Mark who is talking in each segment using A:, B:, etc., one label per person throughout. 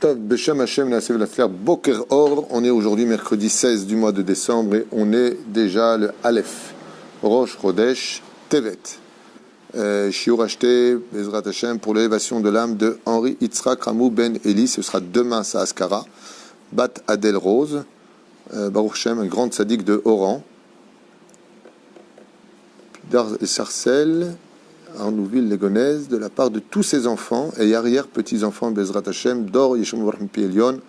A: Tov Beshem Hashem Naasev Lafler Boker Or. On est aujourd'hui mercredi 16 du mois de décembre et on est déjà le Aleph Rosh Chodesh Tevet. Shiur acheté Bezrat Hashem pour l'élévation de l'âme de Henri Yitzhak Ramou Ben Eli. Ce sera demain sa Askara. Bat Adel Rose. Baruch Hashem, un grand tzaddik de Oran. Dar et Sarcelles. Arnouville-Légonaise, de la part de tous ses enfants et arrière-petits-enfants, Bezrat Hashem, Dor, Yeshom Varhim Pi Elion,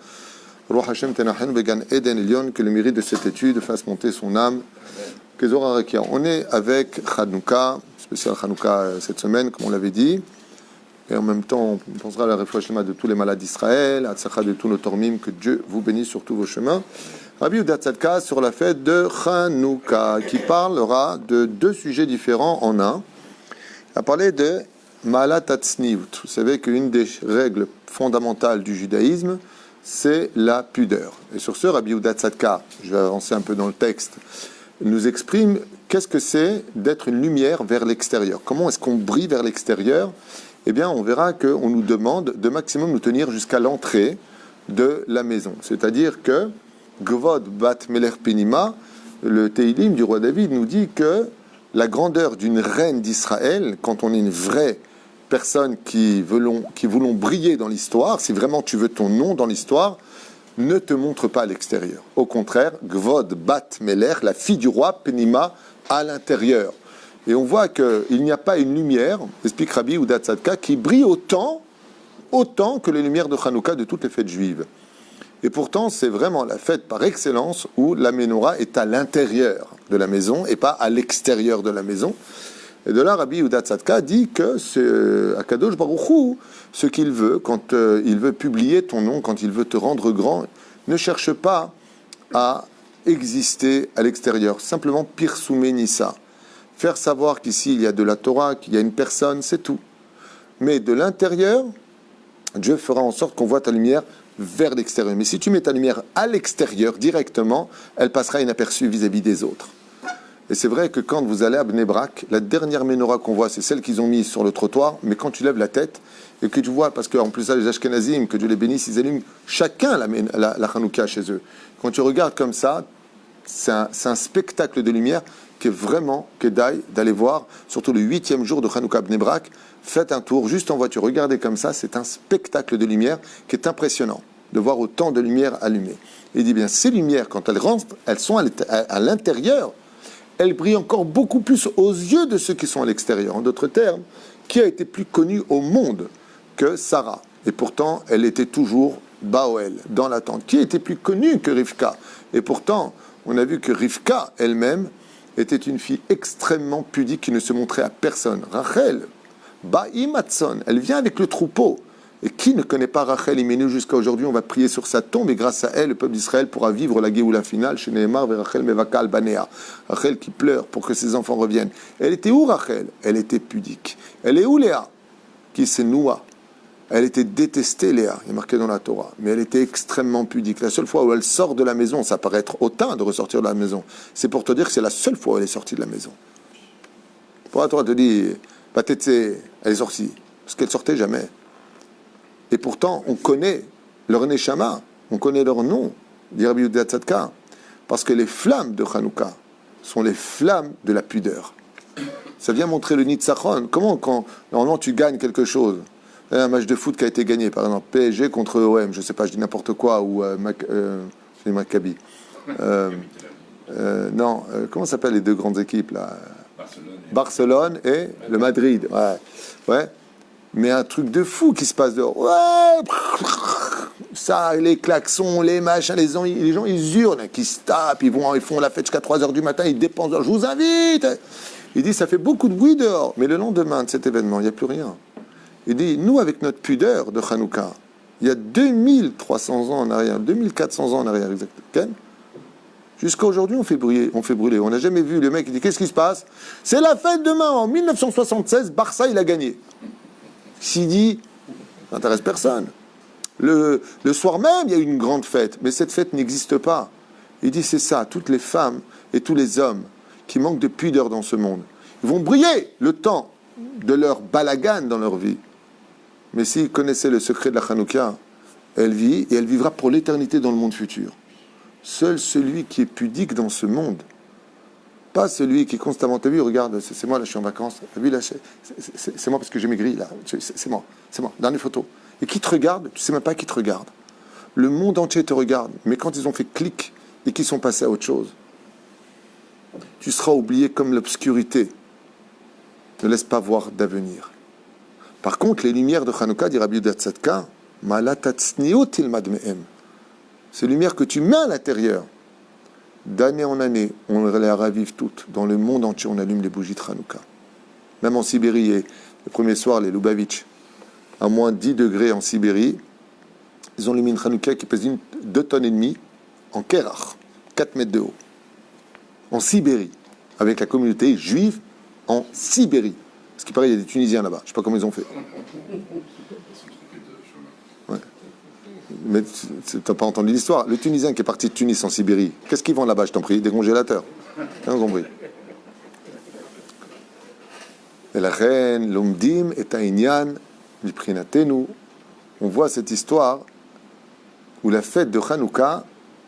A: Roi Hashem Tenachen, Began Eden Elion, que le mérite de cette étude fasse monter son âme. On est avec Hanouka, spécial Hanouka cette semaine, comme on l'avait dit, et en même temps, on pensera à la réflexion de tous les malades d'Israël, à Tzachah de tous nos tormim, que Dieu vous bénisse sur tous vos chemins. Rabbi Yehuda Tzadka sur la fête de Hanouka, qui parlera de deux sujets différents en un. Il a parlé de Ma'alat Hatzniut. Vous savez qu'une des règles fondamentales du judaïsme, c'est la pudeur. Et sur ce, Rabbi Yehuda Tzadka, je vais avancer un peu dans le texte, nous exprime qu'est-ce que c'est d'être une lumière vers l'extérieur. Comment est-ce qu'on brille vers l'extérieur? Eh bien, on verra qu'on nous demande de maximum nous tenir jusqu'à l'entrée de la maison. C'est-à-dire que Gvod Bat Melech Penima, le Teilim du roi David, nous dit que la grandeur d'une reine d'Israël, quand on est une vraie personne qui voulons briller dans l'histoire, si vraiment tu veux ton nom dans l'histoire, ne te montre pas à l'extérieur. Au contraire, Gvod Bat Melech, la fille du roi, Penima, à l'intérieur. Et on voit qu'il n'y a pas une lumière, explique Rabbi Yehuda Tzadka, qui brille autant que les lumières de Hanouka de toutes les fêtes juives. Et pourtant, c'est vraiment la fête par excellence où la menorah est à l'intérieur de la maison et pas à l'extérieur de la maison. Et de là, Rabbi Yehuda Tzadka dit que c'est Akadosh Baruch Hu, ce qu'il veut, quand il veut publier ton nom, quand il veut te rendre grand, ne cherche pas à exister à l'extérieur. Simplement, Pirsumé Nissa. Faire savoir qu'ici, il y a de la Torah, qu'il y a une personne, c'est tout. Mais de l'intérieur, Dieu fera en sorte qu'on voit ta lumière vers l'extérieur. Mais si tu mets ta lumière à l'extérieur directement, elle passera inaperçue vis-à-vis des autres. Et c'est vrai que quand vous allez à Bnei Brak, la dernière menorah qu'on voit, c'est celle qu'ils ont mise sur le trottoir, mais quand tu lèves la tête et que tu vois, parce qu'en plus ça, les Ashkenazim, que Dieu les bénisse, ils allument chacun la Hanouka chez eux. Quand tu regardes comme ça, c'est un spectacle de lumière qui est vraiment kedaï d'aller voir, surtout le 8e jour de Hanouka Bnei Brak. Faites un tour, juste en voiture, regardez comme ça, c'est un spectacle de lumière qui est impressionnant, de voir autant de lumière allumée. Et il dit bien, ces lumières, quand elles rentrent, elles sont à l'intérieur, elles brillent encore beaucoup plus aux yeux de ceux qui sont à l'extérieur. En d'autres termes, qui a été plus connue au monde que Sarah? Et pourtant, elle était toujours Baoel, dans la tente. Qui était plus connue que Rivka? Et pourtant, on a vu que Rivka, elle-même, était une fille extrêmement pudique qui ne se montrait à personne. Rachel, Ba'imatson, elle vient avec le troupeau. Et qui ne connaît pas Rachel Imenu jusqu'à aujourd'hui? On va prier sur sa tombe et grâce à elle, le peuple d'Israël pourra vivre la Géoula finale chez Nehemar vers Rachel Mevakal Banea. Rachel qui pleure pour que ses enfants reviennent. Elle était où Rachel? Elle était pudique. Elle est où Léa? Qui c'est Noah? Elle était détestée Léa, il est marqué dans la Torah. Mais elle était extrêmement pudique. La seule fois où elle sort de la maison, ça paraît être hautain de ressortir de la maison. C'est pour te dire que c'est la seule fois où elle est sortie de la maison. Pour la Torah te dit, Batetse, elle est sortie. Parce qu'elle sortait jamais. Et pourtant, on connaît leur Neshama, on connaît leur nom, dit Rabbi Yehuda Tzadka, parce que les flammes de Hanouka sont les flammes de la pudeur. Ça vient montrer le Nitzachon. Comment, quand normalement tu gagnes quelque chose, un match de foot qui a été gagné, par exemple PSG contre OM, je ne sais pas, je dis n'importe quoi, ou c'est Maccabi. Comment s'appellent les deux grandes équipes là? Barcelone et le Madrid. Ouais. Mais un truc de fou qui se passe dehors. Ouais, ça, les klaxons, les machins, les gens ils hurlent, qui se tapent, ils font la fête jusqu'à 3h du matin, ils dépensent. Je vous invite. Il dit, ça fait beaucoup de bruit dehors. Mais le lendemain de cet événement, il n'y a plus rien. Il dit, nous, avec notre pudeur de Hanouka, il y a 2300 ans en arrière, 2400 ans en arrière, exactement. Jusqu'à aujourd'hui, on fait brûler. On n'a jamais vu le mec qui dit, qu'est-ce qui se passe? C'est la fête demain. En 1976, Barça, il a gagné. S'il dit, ça n'intéresse personne. Le soir même, il y a eu une grande fête, mais cette fête n'existe pas. Il dit, c'est ça, toutes les femmes et tous les hommes qui manquent de pudeur dans ce monde, ils vont briller le temps de leur balagan dans leur vie. Mais s'ils connaissaient le secret de la Hanouka, Elle vit et elle vivra pour l'éternité dans le monde futur. Seul celui qui est pudique dans ce monde, pas celui qui est constamment, t'as vu, regarde, c'est moi, là, je suis en vacances, t'as vu, là, c'est moi parce que j'ai maigri, là, c'est moi, dernière photo. Et qui te regarde, tu sais même pas qui te regarde. Le monde entier te regarde, mais quand ils ont fait clic et qu'ils sont passés à autre chose, tu seras oublié comme l'obscurité. Ne laisse pas voir d'avenir. Par contre, les lumières de Hanouka, dit Rabbi Yehuda Tzadka, ces lumières que tu mets à l'intérieur, d'année en année, on les ravive toutes. Dans le monde entier, on allume les bougies de Hanouka. Même en Sibérie, et le premier soir, les Lubavitch, à moins 10 degrés en Sibérie, ils ont allumé une Hanouka qui pèse 2,5 tonnes en Kerach, 4 mètres de haut. En Sibérie, avec la communauté juive en Sibérie. Ce qui paraît, il y a des Tunisiens là-bas. Je ne sais pas comment ils ont fait. Ouais. Mais tu n'as pas entendu l'histoire. Le Tunisien qui est parti de Tunis en Sibérie, qu'est-ce qu'ils vendent là-bas, je t'en prie? Des congélateurs. Hein, compris. Et la reine, l'omdim, et taïnian, l'iprinatenu. On voit cette histoire où la fête de Hanouka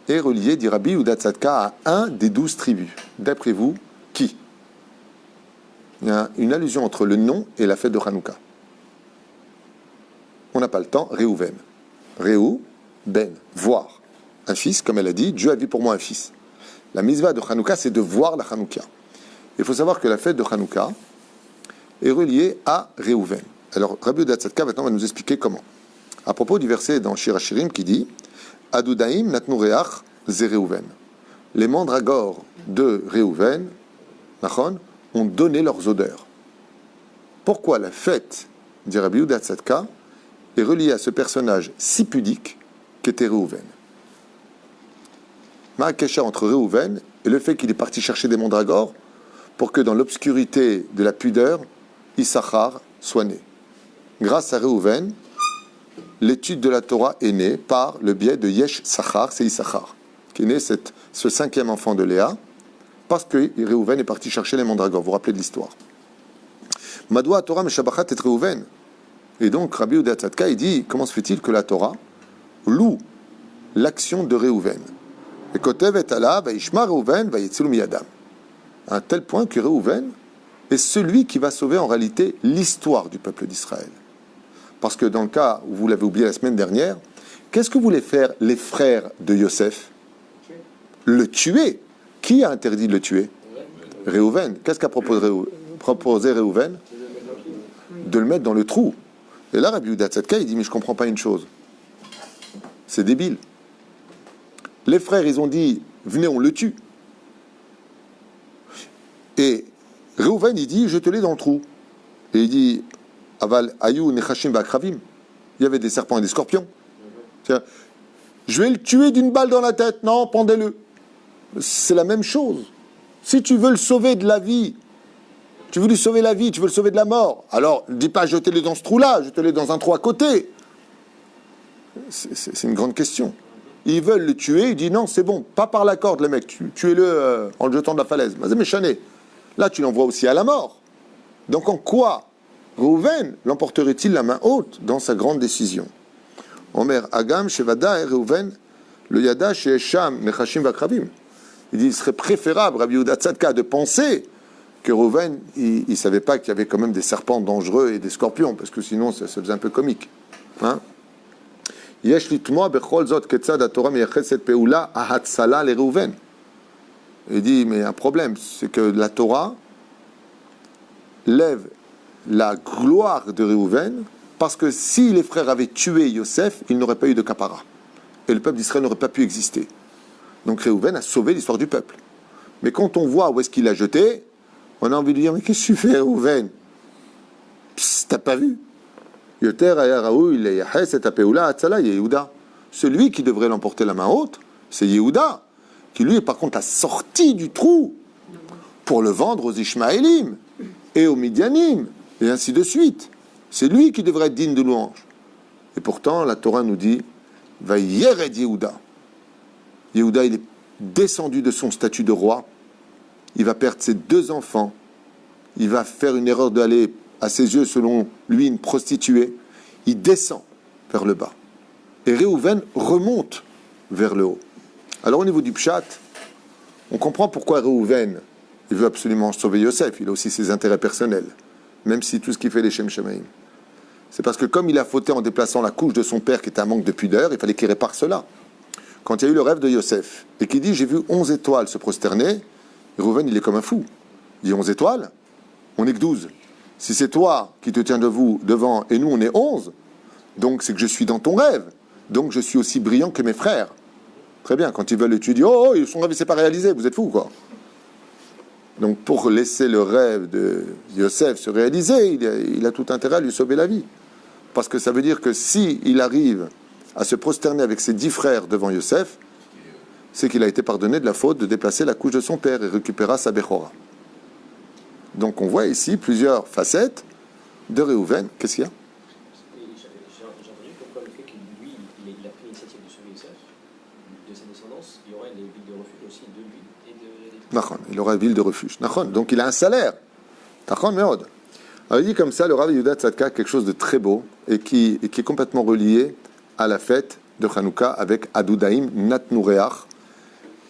A: est reliée, dit Rabbi Yehuda Tzadka, à un des 12 tribus. D'après vous, qui? Il y a une allusion entre le nom et la fête de Hanouka. On n'a pas le temps. Réhouven. Réhou, ben, voir. Un fils, comme elle a dit, Dieu a vu pour moi un fils. La mitzvah de Hanouka, c'est de voir la Hanouka. Il faut savoir que la fête de Hanouka est reliée à Réhouven. Alors, Rabbi Yehuda Tzadka, maintenant, va nous expliquer comment. À propos du verset dans Shir Hashirim qui dit Adudaim natnu reach ze Réhouven. Les mandragores de Réhouven, nachon, ont donné leurs odeurs. Pourquoi la fête, dit Rabbi Yehuda Tzadka, est reliée à ce personnage si pudique qu'était Réhouven? Ma'akesha entre Réhouven et le fait qu'il est parti chercher des mandragores pour que dans l'obscurité de la pudeur, Issachar soit né. Grâce à Réhouven, l'étude de la Torah est née par le biais de Yesh Sachar, c'est Issachar, qui est né ce 5e enfant de Léa, parce que Réhouven est parti chercher les mandragores. Vous vous rappelez de l'histoire. Madoua Torah Meshabachat et Réhouven. Et donc Rabbi Yehuda Tzadka, il dit, comment se fait-il que la Torah loue l'action de Réhouven? Et Kotev et Allah, Vaishma Réhouven, Vayetzilu miyadam. À un tel point que Réhouven est celui qui va sauver en réalité l'histoire du peuple d'Israël. Parce que dans le cas où vous l'avez oublié la semaine dernière, qu'est-ce que voulaient faire les frères de Yosef? Le tuer. Qui a interdit de le tuer? Réhouven. Qu'est-ce qu'a proposé Réhouven? De le mettre dans le trou. Et là, Rabbi Yehuda Tzadka, il dit, mais je ne comprends pas une chose. C'est débile. Les frères, ils ont dit, venez, on le tue. Et Réhouven, il dit, jetez-les dans le trou. Et il dit, aval ayou nechashim v'akravim. Il y avait des serpents et des scorpions. Tiens, je vais le tuer d'une balle dans la tête. Non, pendez-le. C'est la même chose. Si tu veux le sauver de la vie, tu veux lui sauver la vie, tu veux le sauver de la mort, alors ne dis pas jetez-le dans ce trou-là, jetez-le dans un trou à côté. C'est une grande question. Ils veulent le tuer, il dit non, c'est bon, pas par la corde, les mecs, tuez-le en le jetant de la falaise. Mais c'est méchané. Là, tu l'envoies aussi à la mort. Donc en quoi Réhouven l'emporterait-il la main haute dans sa grande décision? Omer Agam Shevada et Réhouven le Yada chez Sham Nechashim Vakravim. Il dit il serait préférable, Rabbi Yehuda Tzadka, de penser que Réhouven, il ne savait pas qu'il y avait quand même des serpents dangereux et des scorpions, parce que sinon ça faisait un peu comique. Yesh litmoa bechol zot ketzad haTorah meyached set peula ahatzala le Réhouven. Il dit mais un problème, c'est que la Torah lève la gloire de Réhouven, parce que si les frères avaient tué Yosef, il n'aurait pas eu de capara. Et le peuple d'Israël n'aurait pas pu exister. Donc Réhouven a sauvé l'histoire du peuple. Mais quand on voit où est-ce qu'il l'a jeté, on a envie de dire, mais qu'est-ce que tu fais, Réhouven? T'as pas vu? Celui qui devrait l'emporter la main haute, c'est Yehuda, qui lui est par contre la sortie du trou pour le vendre aux Ishmaélim et aux Midianim, et ainsi de suite. C'est lui qui devrait être digne de louange. Et pourtant, la Torah nous dit, va yered Yehuda. Yehuda, il est descendu de son statut de roi. Il va perdre ses 2 enfants. Il va faire une erreur d'aller, à ses yeux, selon lui, une prostituée. Il descend vers le bas. et Réhouven remonte vers le haut. Alors au niveau du pshat, on comprend pourquoi Réhouven, il veut absolument sauver Yosef, il a aussi ses intérêts personnels, même si tout ce qu'il fait les Shem Shemaim. C'est parce que comme il a fauté en déplaçant la couche de son père, qui était un manque de pudeur, il fallait qu'il répare cela. Quand il y a eu le rêve de Yosef, et qu'il dit, j'ai vu 11 étoiles se prosterner, Réhouven, il est comme un fou. Il dit, 11 étoiles, on n'est que 12. Si c'est toi qui te tiens devant, et nous on est 11, donc c'est que je suis dans ton rêve. Donc je suis aussi brillant que mes frères. Très bien, quand ils veulent étudier, oh, son rêve ne s'est pas réalisé, vous êtes fous, quoi. Donc pour laisser le rêve de Yosef se réaliser, il a tout intérêt à lui sauver la vie. Parce que ça veut dire que si il arrive à se prosterner avec ses 10 frères devant Yosef, c'est qu'il a été pardonné de la faute de déplacer la couche de son père et récupéra sa Bechora. Donc on voit ici plusieurs facettes de Réhouven. Qu'est-ce qu'il y a?
B: J'ai entendu pourquoi le fait que lui, il a pris l'initiative de sauver Yosef, de sa descendance, il y aurait les villes de refuge aussi de lui et de...
A: Nachon, il aura ville de refuge. Nachon, donc il a un salaire. Nachon meod. Alors il dit comme ça, le Rav Yehuda Tzadka, quelque chose de très beau et qui est complètement relié à la fête de Hanouka avec Adoudaïm Natnureach.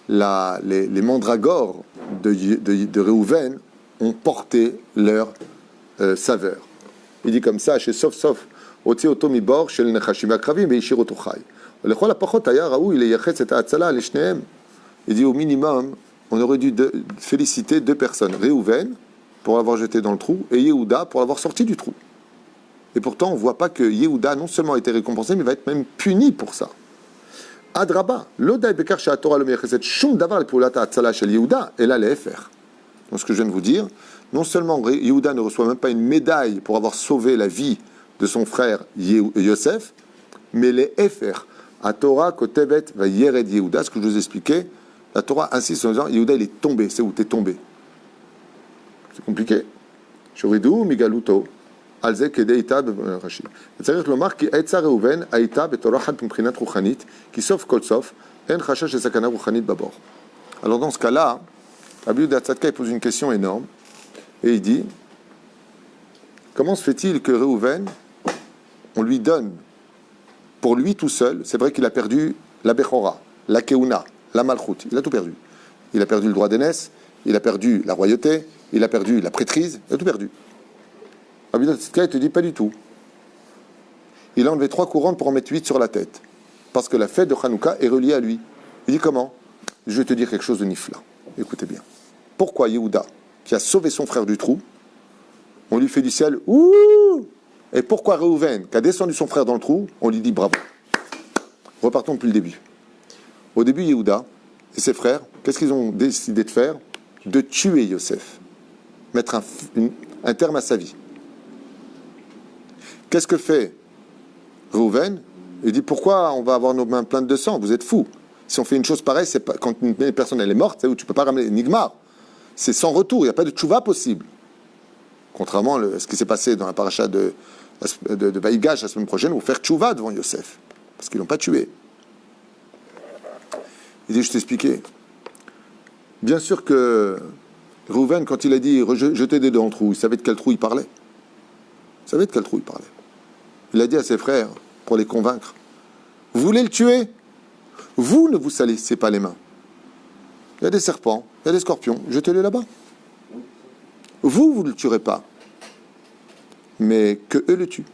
A: Les mandragores de Réhouven ont porté leur saveur. Il dit comme ça, chez Sof, Oti Otomibor, chez le Nechashim Akravim, et Ishir Otochai. Lechol Apachot Aya Raou, il est Yachet et Atzala, les Shneem. Il dit au minimum, on aurait dû féliciter 2 personnes, Réhouven, pour l'avoir jeté dans le trou, et Yehuda, pour l'avoir sorti du trou. Et pourtant, on ne voit pas que Yehuda non seulement a été récompensé, mais va être même puni pour ça. Adraba, l'Odaï Bekar Shah Torah le Mecheset, Shum Davar le Poulata Atzala shel Yehuda, et là, les FR. Donc, ce que je viens de vous dire, non seulement Yehuda ne reçoit même pas une médaille pour avoir sauvé la vie de son frère Yosef, mais les FR, à Torah, Kotevet, va Yered Yehuda, ce que je vous expliquais, la Torah insiste en disant, Yehuda, il est tombé, c'est où t'es tombé. C'est compliqué. Shoridou, Migaluto, Alze, Kedeita, Rachid. C'est-à-dire le marque qui est Réhouven, Aïta, Betorachat, Mprinat, Rouchanit, qui sauf Kolsov, En Chachash et Sakana, Rouchanit, Babor. Alors, dans ce cas-là, Rabbi Yehuda Tzadka pose une question énorme, et il dit, comment se fait-il que Réhouven, on lui donne, pour lui tout seul, c'est vrai qu'il a perdu la Bechora, la Keuna, la Malchut, il a tout perdu. Il a perdu le droit d'aînesse, il a perdu la royauté, il a perdu la prêtrise, il a tout perdu. Rabbi Yehuda Tzadka, il te dit pas du tout. Il a enlevé 3 couronnes pour en mettre 8 sur la tête. Parce que la fête de Hanouka est reliée à lui. Il dit comment? Je vais te dire quelque chose de nifla. Écoutez bien. Pourquoi Yehuda, qui a sauvé son frère du trou, on lui fait du ciel, ouh! Et pourquoi Réhouven, qui a descendu son frère dans le trou, on lui dit bravo? Repartons depuis le début. Au début, Yehuda et ses frères, qu'est-ce qu'ils ont décidé de faire? De tuer Yosef. Mettre un terme à sa vie. Qu'est-ce que fait Réhouven? Il dit, pourquoi on va avoir nos mains pleines de sang? Vous êtes fous. Si on fait une chose pareille, c'est pas, quand une personne elle est morte, c'est où tu ne peux pas ramener Nigmar. C'est sans retour, il n'y a pas de tchouva possible. Contrairement à ce qui s'est passé dans la paracha de Vaïgash la semaine prochaine, où faire tchouva devant Yosef. Parce qu'ils ne l'ont pas tué. Il dit, je t'expliquais. Bien sûr que Réhouven, quand il a dit jetez des deux dans le trou, il savait de quel trou il parlait. Il savait de quel trou il parlait. Il a dit à ses frères, pour les convaincre, vous voulez le tuer? Vous ne vous salissez pas les mains. Il y a des serpents, il y a des scorpions, jetez-les là-bas. Vous ne le tuerez pas. Mais que eux le tuent.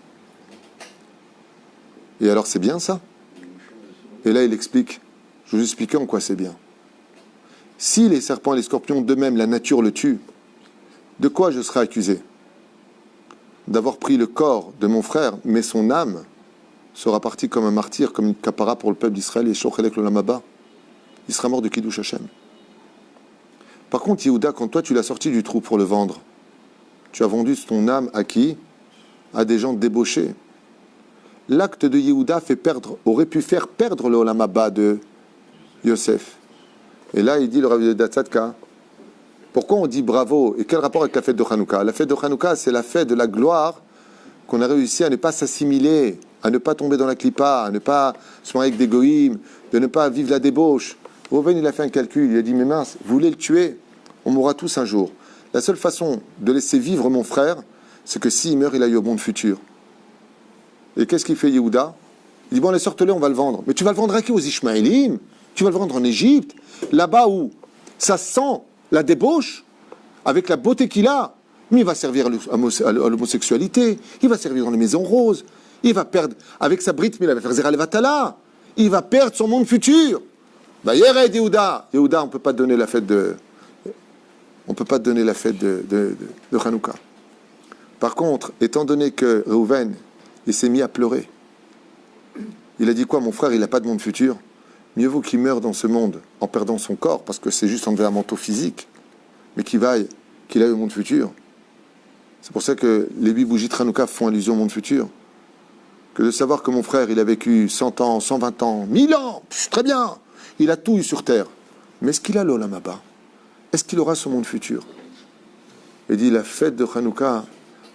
A: Et alors c'est bien ça? Et là il explique, je vous expliquais en quoi c'est bien. Si les serpents et les scorpions d'eux-mêmes, la nature le tue, de quoi je serai accusé? D'avoir pris le corps de mon frère, mais son âme sera partie comme un martyr, comme une capara pour le peuple d'Israël, et Shochelek le Lamaba. Il sera mort de Kiddush Hashem. Par contre, Yehuda, quand toi tu l'as sorti du trou pour le vendre, tu as vendu ton âme à qui? À des gens débauchés. L'acte de Yehuda aurait pu faire perdre le Olam Haba de Yosef. Et là, il dit le Rav Yehuda Tzadka, pourquoi on dit bravo? Et quel rapport avec la fête de Hanouka? La fête de Hanouka, c'est la fête de la gloire qu'on a réussi à ne pas s'assimiler, à ne pas tomber dans la clipa, à ne pas se marier avec des goïms, de ne pas vivre la débauche. Reuven, il a fait un calcul, il a dit, mais mince, vous voulez le tuer? On mourra tous un jour. La seule façon de laisser vivre mon frère, c'est que s'il meurt, il aille au monde futur. Et qu'est-ce qu'il fait Yehuda? Il dit, bon, allez, sortez-le, on va le vendre. Mais tu vas le vendre à qui? Aux Ishmaélim? Tu vas le vendre en Égypte? Là-bas où ça sent la débauche, avec la beauté qu'il a. Mais il va servir à l'homosexualité, il va servir dans les maisons roses, il va perdre, avec sa brite, mais il va faire Zera Levatala, il va perdre son monde futur. Bah, Yered Yehuda, Yehuda, on ne peut pas te donner la fête de Hanouka. Par contre, étant donné que Reuven, il s'est mis à pleurer, il a dit quoi? Mon frère, il n'a pas de monde futur. Mieux vaut qu'il meure dans ce monde en perdant son corps, parce que c'est juste enlever un manteau physique, mais qu'il ait au monde futur. C'est pour ça que les 8 bougies de Hanouka font allusion au monde futur. Que de savoir que mon frère, il a vécu 100 ans, 120 ans, 1000 ans, très bien, il a tout eu sur terre. Mais est-ce qu'il a l'Olam Haba? Est-ce qu'il aura son monde futur? Il dit, la fête de Hanouka,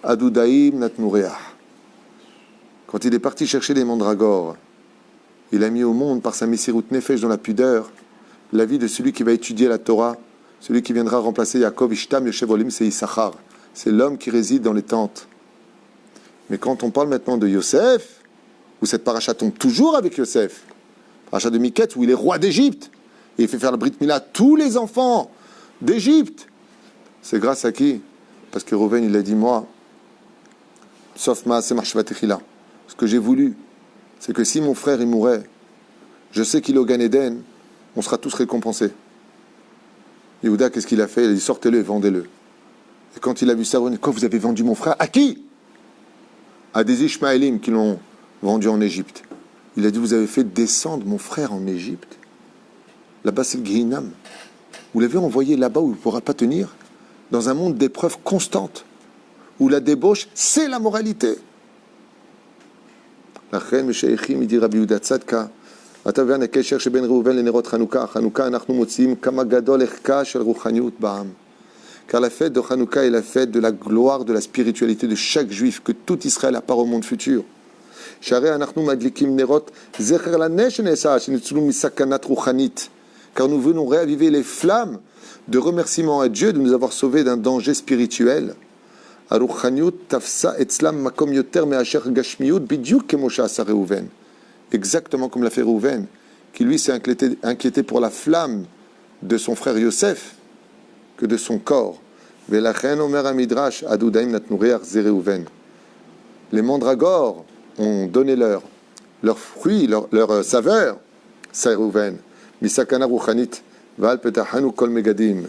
A: Adoudaïm Natmoureah. Quand il est parti chercher les mandragores, il a mis au monde par sa Messirut Nefesh dans la pudeur la vie de celui qui va étudier la Torah, celui qui viendra remplacer Yaakov, Ishtam, Yoshev Olim, c'est Issachar. C'est l'homme qui réside dans les tentes. Mais quand on parle maintenant de Yosef, où cette paracha tombe toujours avec Yosef, paracha de Miket, où il est roi d'Égypte, et il fait faire le Brit Mila à tous les enfants d'Égypte, c'est grâce à qui? Parce que Reuven, il a dit, moi, sauf Maaseh Marshvatechila, ce que j'ai voulu, c'est que si mon frère il mourait, je sais qu'il est au Gan Eden, on sera tous récompensés. Yehuda, qu'est-ce qu'il a fait? Il a dit, sortez-le et vendez-le. Et quand il a vu ça, quand vous avez vendu mon frère, à qui? À des Ishmaélim qui l'ont vendu en Égypte. Il a dit, vous avez fait descendre mon frère en Égypte. Là-bas, c'est le Gehinam. Vous l'avez envoyé là-bas où il ne pourra pas tenir, dans un monde d'épreuves constantes, où la débauche, c'est la moralité. La reine Meshaychim, il dit Rabbi Yehuda Tzadka, אתה מבין הקשר שבין ראובן לנרות חנוכה. חנוכה אנחנו מוצאים כמה גדול ערכה של רוחניות בעם. Car la fête de Hanouka est la fête de la gloire, de la spiritualité de chaque juif, que tout Israël a part au monde futur. Car nous venons réaviver les flammes de remerciement à Dieu de nous avoir sauvés d'un danger spirituel. Exactement comme l'a fait Reuven, qui lui s'est inquiété pour la flamme de son frère Yosef, que de son corps. Les mandragores ont donné leur fruit, leur saveur, c'est Reuven. Misakana ruchanit, val petahanu kol megadim,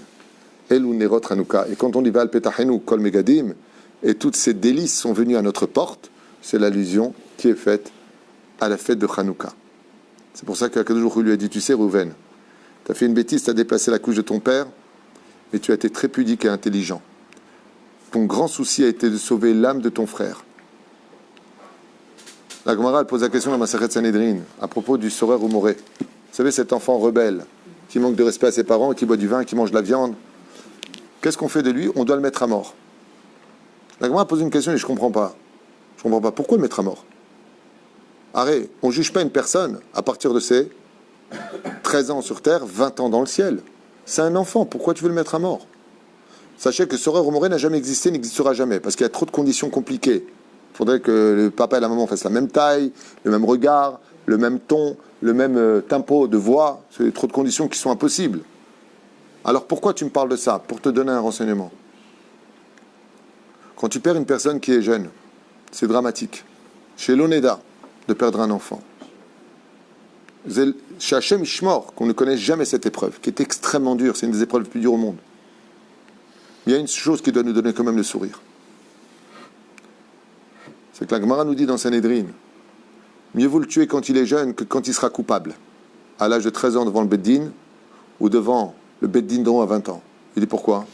A: elu nerot Hanouka. Et quand on dit val petahanu kol megadim, et toutes ces délices sont venues à notre porte, c'est l'allusion qui est faite à la fête de Hanouka. C'est pour ça qu'Akadosh Baruch Hu lui a dit, tu sais Reuven, tu as fait une bêtise, tu as déplacé la couche de ton père, mais tu as été très pudique et intelligent. Ton grand souci a été de sauver l'âme de ton frère. La Gemara pose la question à Masechet Sanhedrin à propos du Soreur ou Moré. Vous savez, cet enfant rebelle qui manque de respect à ses parents, qui boit du vin, qui mange de la viande. Qu'est-ce qu'on fait de lui? On doit le mettre à mort. La Gemara pose une question et je ne comprends pas. Je ne comprends pas. Pourquoi le mettre à mort? Arrête, on ne juge pas une personne à partir de ses 13 ans sur terre, 20 ans dans le ciel. C'est un enfant, pourquoi tu veux le mettre à mort? Sachez que Soreur ou Moré n'a jamais existé, n'existera jamais, parce qu'il y a trop de conditions compliquées. Il faudrait que le papa et la maman fassent la même taille, le même regard, le même ton, le même tempo de voix. C'est trop de conditions qui sont impossibles. Alors pourquoi tu me parles de ça? Pour te donner un renseignement. Quand tu perds une personne qui est jeune, c'est dramatique. Chez l'Oneda, de perdre un enfant. Chez Hachem Ishmor, qu'on ne connaît jamais cette épreuve, qui est extrêmement dure, c'est une des épreuves les plus dures au monde. Il y a une chose qui doit nous donner quand même le sourire. C'est que la Gemara nous dit dans Sanhedrin, mieux vaut le tuer quand il est jeune que quand il sera coupable. À l'âge de 13 ans devant le Beddin, ou devant le Beddin d'en haut à 20 ans. Il dit pourquoi?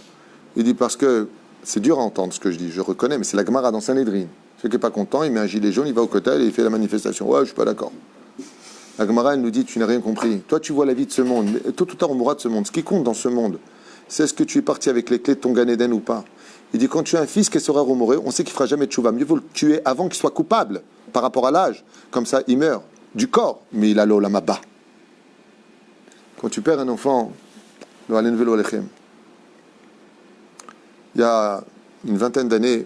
A: Il dit parce que, c'est dur à entendre ce que je dis, je reconnais, mais c'est la Gemara dans Sanhedrin. Celui qui n'est pas content, il met un gilet jaune, il va au cotel et il fait la manifestation. Ouais, je suis pas d'accord. La Gemara, elle nous dit, tu n'as rien compris. Toi, tu vois la vie de ce monde, mais tôt ou tard, on mourra de ce monde. Ce qui compte dans ce monde, c'est est-ce que tu es parti avec les clés de ton Gan Eden ou pas. Il dit, quand tu as un fils qui est Soreur ou Moré, on sait qu'il ne fera jamais de tchouva. Mieux vaut le tuer avant qu'il soit coupable par rapport à l'âge. Comme ça, il meurt du corps, mais il a l'Olam Haba. Quand tu perds un enfant, il y a une vingtaine d'années,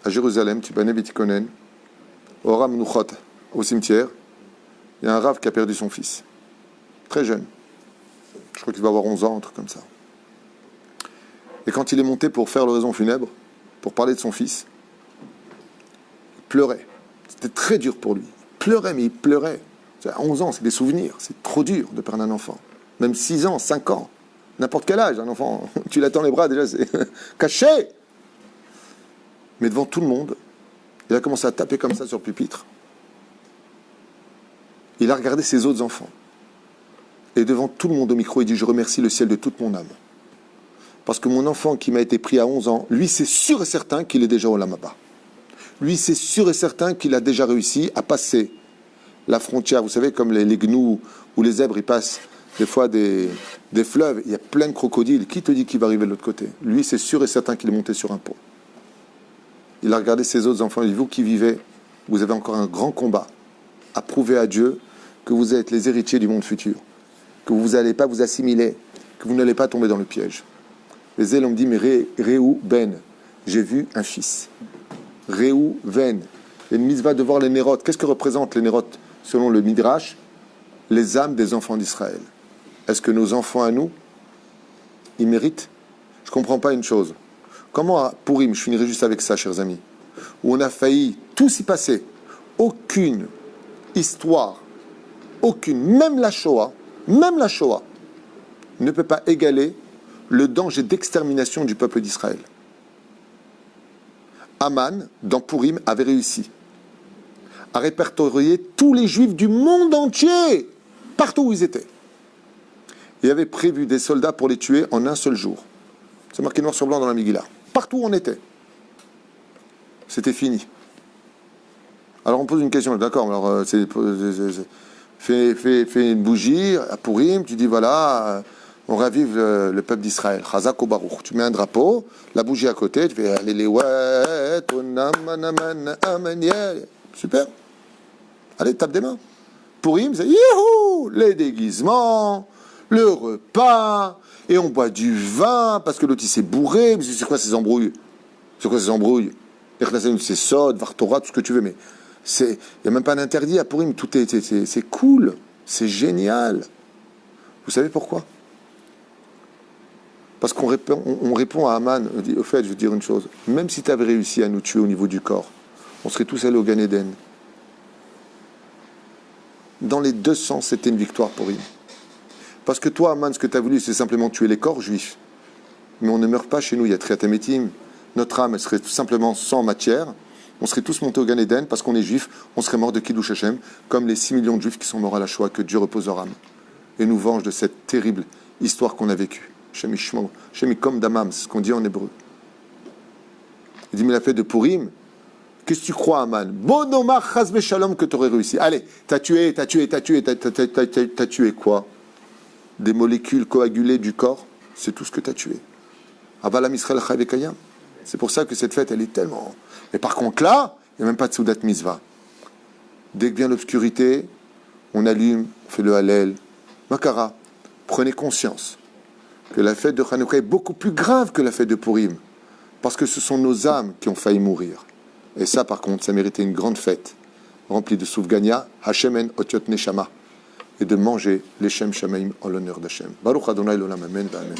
A: à Jérusalem, Tibane Betikonen, au Ram Nuchot, au cimetière, Il y a un Rav qui a perdu son fils. Très jeune. Je crois qu'il va avoir 11 ans, un truc comme ça. Et quand il est monté pour faire l'oraison funèbre, pour parler de son fils, il pleurait. C'était très dur pour lui. Il pleurait, mais il pleurait. À 11 ans, c'est des souvenirs. C'est trop dur de perdre un enfant. Même 6 ans, 5 ans. N'importe quel âge, un enfant, tu l'attends les bras, déjà, c'est caché. Mais devant tout le monde, il a commencé à taper comme ça sur le pupitre. Il a regardé ses autres enfants. Et devant tout le monde au micro, il dit « Je remercie le ciel de toute mon âme. Parce que mon enfant qui m'a été pris à 11 ans, lui, c'est sûr et certain qu'il est déjà au Lamaba. Lui, c'est sûr et certain qu'il a déjà réussi à passer la frontière. Vous savez, comme les gnous ou les zèbres, ils passent des fois des fleuves. Il y a plein de crocodiles. Qui te dit qu'il va arriver de l'autre côté? Lui, c'est sûr et certain qu'il est monté sur un pont. Il a regardé ses autres enfants. Il dit « Vous qui vivez, vous avez encore un grand combat à prouver à Dieu que vous êtes les héritiers du monde futur. Que vous n'allez pas vous assimiler, que vous n'allez pas tomber dans le piège. » Les élèves me dit, mais Réou Ben, j'ai vu un fils. Réou Ben. Et une mitzvah de voir les nérotes. Qu'est-ce que représentent les nérotes selon le Midrash? Les âmes des enfants d'Israël. Est-ce que nos enfants à nous, ils méritent? Je ne comprends pas une chose. Comment à Purim, je finirai juste avec ça, chers amis, où on a failli tout s'y passer, aucune histoire, aucune, même la Shoah, ne peut pas égaler le danger d'extermination du peuple d'Israël. Aman, dans Purim, avait réussi à répertorier tous les juifs du monde entier, partout où ils étaient. Il avait prévu des soldats pour les tuer en un seul jour. C'est marqué noir sur blanc dans la Megillah. Partout où on était. C'était fini. Alors on pose une question, d'accord, alors fais une bougie à Purim, tu dis voilà, on ravive le peuple d'Israël. Chazak ou Baruch. Tu mets un drapeau, la bougie à côté, tu fais Alléluia, super. Allez, tape des mains. Purim, c'est youhou, les déguisements, le repas, et on boit du vin parce que l'autre il s'est bourré. Mais c'est quoi ces embrouilles? C'est quoi ces embrouilles? C'est Sod, Vartora, tout ce que tu veux, mais il n'y a même pas d'interdit à Purim. Tout c'est cool, c'est génial. Vous savez pourquoi? Parce qu'on répond à Aman, on dit, au fait, je veux dire une chose, même si tu avais réussi à nous tuer au niveau du corps, on serait tous allés au Gan Eden. Dans les deux sens, c'était une victoire pour lui. Parce que toi, Aman, ce que tu as voulu, c'est simplement tuer les corps juifs. Mais on ne meurt pas chez nous, il y a Triatamétim. Notre âme, elle serait tout simplement sans matière. On serait tous montés au Gan Eden parce qu'on est juifs, on serait morts de Kiddush Hashem, comme les 6 millions de juifs qui sont morts à la Shoah, que Dieu repose leur âme. Et nous venge de cette terrible histoire qu'on a vécue. Shemikom Damam, c'est ce qu'on dit en hébreu. Il dit, mais la fête de Purim, qu'est-ce que tu crois, Aman? Bonomar Chazbe Shalom que tu aurais réussi. Allez, t'as tué quoi? Des molécules coagulées du corps, c'est tout ce que t'as tué. Avalam Israël Chavekayam. C'est pour ça que cette fête, elle est tellement... Mais par contre, là, il n'y a même pas de Soudat Mitzvah. Dès que vient l'obscurité, on allume, on fait le Hallel. Makara, prenez conscience que la fête de Hanouka est beaucoup plus grave que la fête de Purim. Parce que ce sont nos âmes qui ont failli mourir. Et ça, par contre, ça méritait une grande fête, remplie de Soufgania, Hashemen Otiot Neshama, et de manger les Shem Shamaim en l'honneur d'Hachem. Baruch Adonai l'Olam, Amen, Amen.